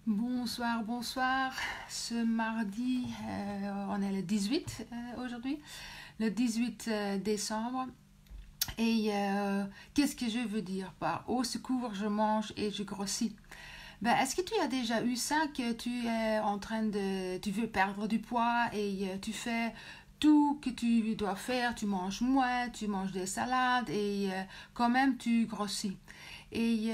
Bonsoir, bonsoir. Ce mardi, on est le 18 aujourd'hui, le 18 décembre. Et qu'est-ce que je veux dire par au secours, je mange et je grossis? Ben, est-ce que tu as déjà eu ça, que tu es en train de, tu veux perdre du poids et tu fais tout que tu dois faire, tu manges moins, tu manges des salades et quand même tu grossis. Et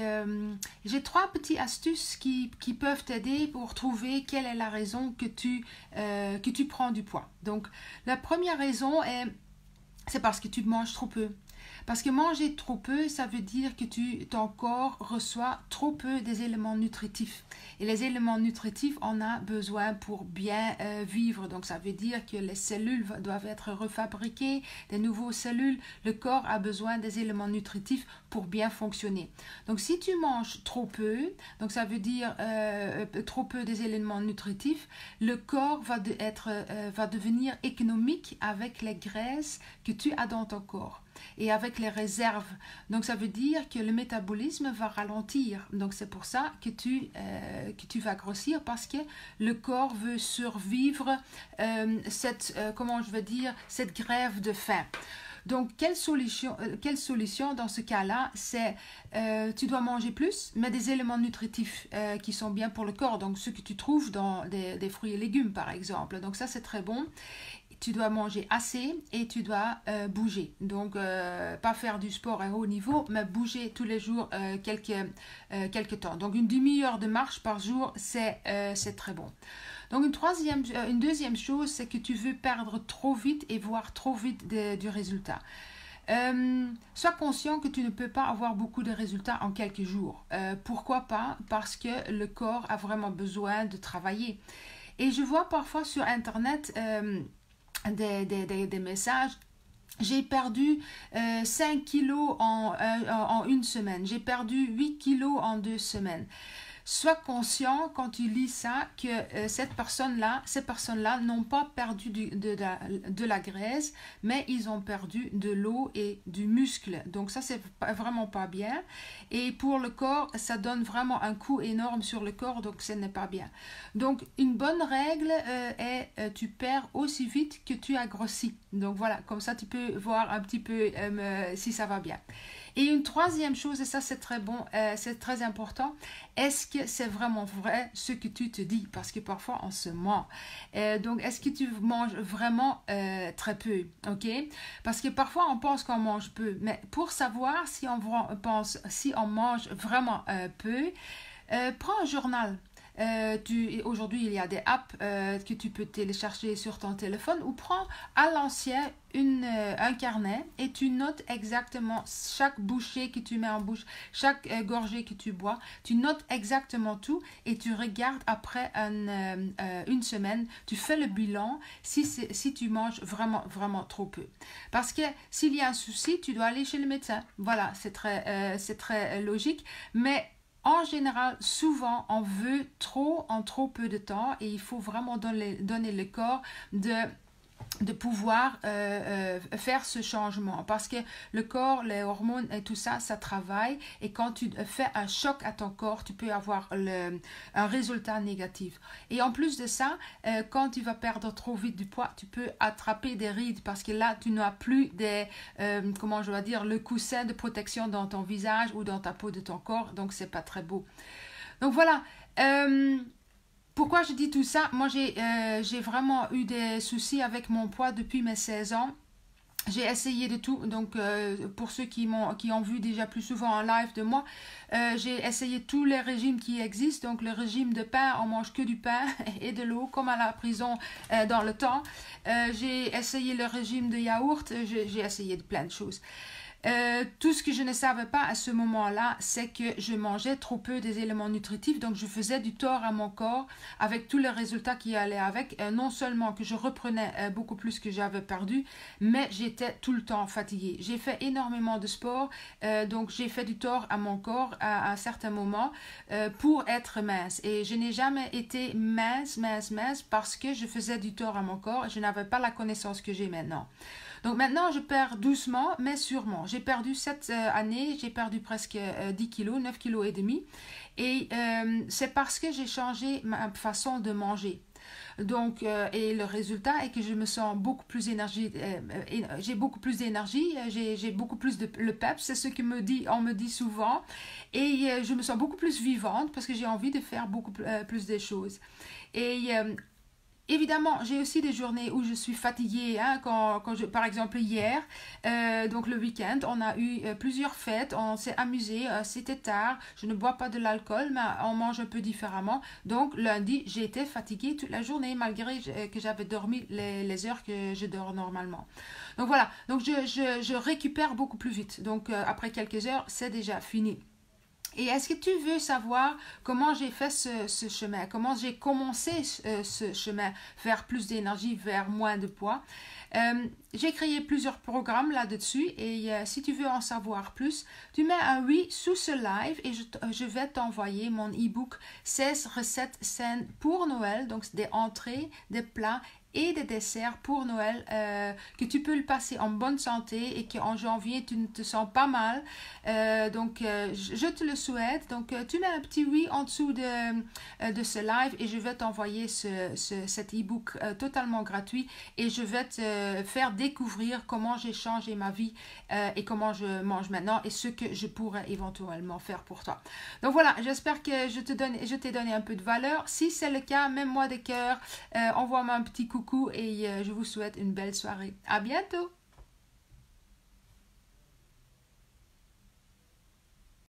j'ai trois petites astuces qui peuvent t'aider pour trouver quelle est la raison que tu prends du poids. Donc, la première raison c'est parce que tu manges trop peu. Parce que manger trop peu, ça veut dire que ton corps reçoit trop peu des éléments nutritifs. Et les éléments nutritifs, on a besoin pour bien vivre. Donc ça veut dire que les cellules doivent être refabriquées, des nouvelles cellules. Le corps a besoin des éléments nutritifs pour bien fonctionner. Donc si tu manges trop peu, donc ça veut dire trop peu des éléments nutritifs, le corps va devenir économique avec les graisses que tu as dans ton corps et avec les réserves. Donc ça veut dire que le métabolisme va ralentir. Donc c'est pour ça que tu vas grossir, parce que le corps veut survivre comment je veux dire, cette grève de faim. Donc, quelle solution dans ce cas-là? C'est tu dois manger plus, mais des éléments nutritifs qui sont bien pour le corps. Donc, ce que tu trouves dans des fruits et légumes, par exemple. Donc, ça, c'est très bon. Tu dois manger assez et tu dois bouger. Donc, pas faire du sport à haut niveau, mais bouger tous les jours quelques temps. Donc, une demi-heure de marche par jour, c'est très bon. Donc, une deuxième chose, c'est que tu veux perdre trop vite et voir trop vite du résultat. Sois conscient que tu ne peux pas avoir beaucoup de résultats en quelques jours. Pourquoi pas? Parce que le corps a vraiment besoin de travailler. Et je vois parfois sur Internet des messages. J'ai perdu 5 kilos en une semaine. J'ai perdu 8 kilos en 2 semaines. Sois conscient quand tu lis ça que ces personnes-là n'ont pas perdu de la graisse, mais ils ont perdu de l'eau et du muscle. Donc ça, c'est vraiment pas bien. Et pour le corps, ça donne vraiment un coup énorme sur le corps, donc ce n'est pas bien. Donc une bonne règle est tu perds aussi vite que tu as grossi. Donc voilà, comme ça tu peux voir un petit peu si ça va bien. Et une troisième chose, et ça c'est très bon, c'est très important, est-ce que c'est vraiment vrai ce que tu te dis? Parce que parfois on se ment. Donc est-ce que tu manges vraiment très peu? Ok? Parce que parfois on pense qu'on mange peu, mais pour savoir si si on mange vraiment peu, prends un journal. Aujourd'hui, il y a des apps que tu peux télécharger sur ton téléphone, ou prends à l'ancien un carnet et tu notes exactement chaque bouchée que tu mets en bouche, chaque gorgée que tu bois. Tu notes exactement tout et tu regardes après une semaine, tu fais le bilan si tu manges vraiment, vraiment trop peu. Parce que s'il y a un souci, tu dois aller chez le médecin. Voilà, c'est très logique, mais en général, souvent, on veut trop en trop peu de temps, et il faut vraiment donner le corps de pouvoir faire ce changement, parce que le corps, les hormones et tout ça, ça travaille, et quand tu fais un choc à ton corps, tu peux avoir un résultat négatif. Et en plus de ça, quand tu vas perdre trop vite du poids, tu peux attraper des rides, parce que là tu n'as plus comment je vais dire, le coussin de protection dans ton visage ou dans ta peau de ton corps, donc c'est pas très beau. Donc voilà. Pourquoi je dis tout ça? Moi, j'ai vraiment eu des soucis avec mon poids depuis mes 16 ans. J'ai essayé de tout. Donc, pour ceux qui ont vu déjà plus souvent en live de moi, j'ai essayé tous les régimes qui existent. Donc, le régime de pain, on mange que du pain et de l'eau, comme à la prison dans le temps. J'ai essayé le régime de yaourt. J'ai essayé de plein de choses. Tout ce que je ne savais pas à ce moment-là, c'est que je mangeais trop peu des éléments nutritifs, donc je faisais du tort à mon corps avec tous les résultats qui allaient avec. Non seulement que je reprenais beaucoup plus que j'avais perdu, mais j'étais tout le temps fatiguée. J'ai fait énormément de sport, donc j'ai fait du tort à mon corps à un certain moment pour être mince. Et je n'ai jamais été mince parce que je faisais du tort à mon corps. Je n'avais pas la connaissance que j'ai maintenant. Donc maintenant, je perds doucement, mais sûrement. J'ai perdu cette année, j'ai perdu presque 10 kilos, 9 kilos et demi. Et c'est parce que j'ai changé ma façon de manger. Donc, et le résultat est que je me sens beaucoup plus j'ai beaucoup plus d'énergie, j'ai beaucoup plus de le peps, c'est ce on me dit souvent, et je me sens beaucoup plus vivante parce que j'ai envie de faire beaucoup plus de choses. Et évidemment, j'ai aussi des journées où je suis fatiguée, hein, par exemple hier, donc le week-end, on a eu plusieurs fêtes, on s'est amusé, c'était tard, je ne bois pas de l'alcool, mais on mange un peu différemment. Donc lundi, j'ai été fatiguée toute la journée, malgré que j'avais dormi les heures que je dors normalement. Donc voilà, donc je récupère beaucoup plus vite. Donc après quelques heures, c'est déjà fini. Et est-ce que tu veux savoir comment j'ai fait ce chemin, comment j'ai commencé ce chemin vers plus d'énergie, vers moins de poids? J'ai créé plusieurs programmes là-dessus et si tu veux en savoir plus, tu mets un oui sous ce live et je vais t'envoyer mon e-book 16 recettes saines pour Noël, donc des entrées, des plats et des desserts pour Noël, que tu peux le passer en bonne santé et qu'en janvier tu ne te sens pas mal. Donc je te le souhaite. Donc tu mets un petit oui en dessous de ce live et je vais t'envoyer cet e-book totalement gratuit et je vais te faire découvrir comment j'ai changé ma vie et comment je mange maintenant et ce que je pourrais éventuellement faire pour toi. Donc voilà, j'espère que je t'ai donné un peu de valeur. Si c'est le cas, mets-moi des cœurs, envoie-moi un petit coucou et je vous souhaite une belle soirée. À bientôt!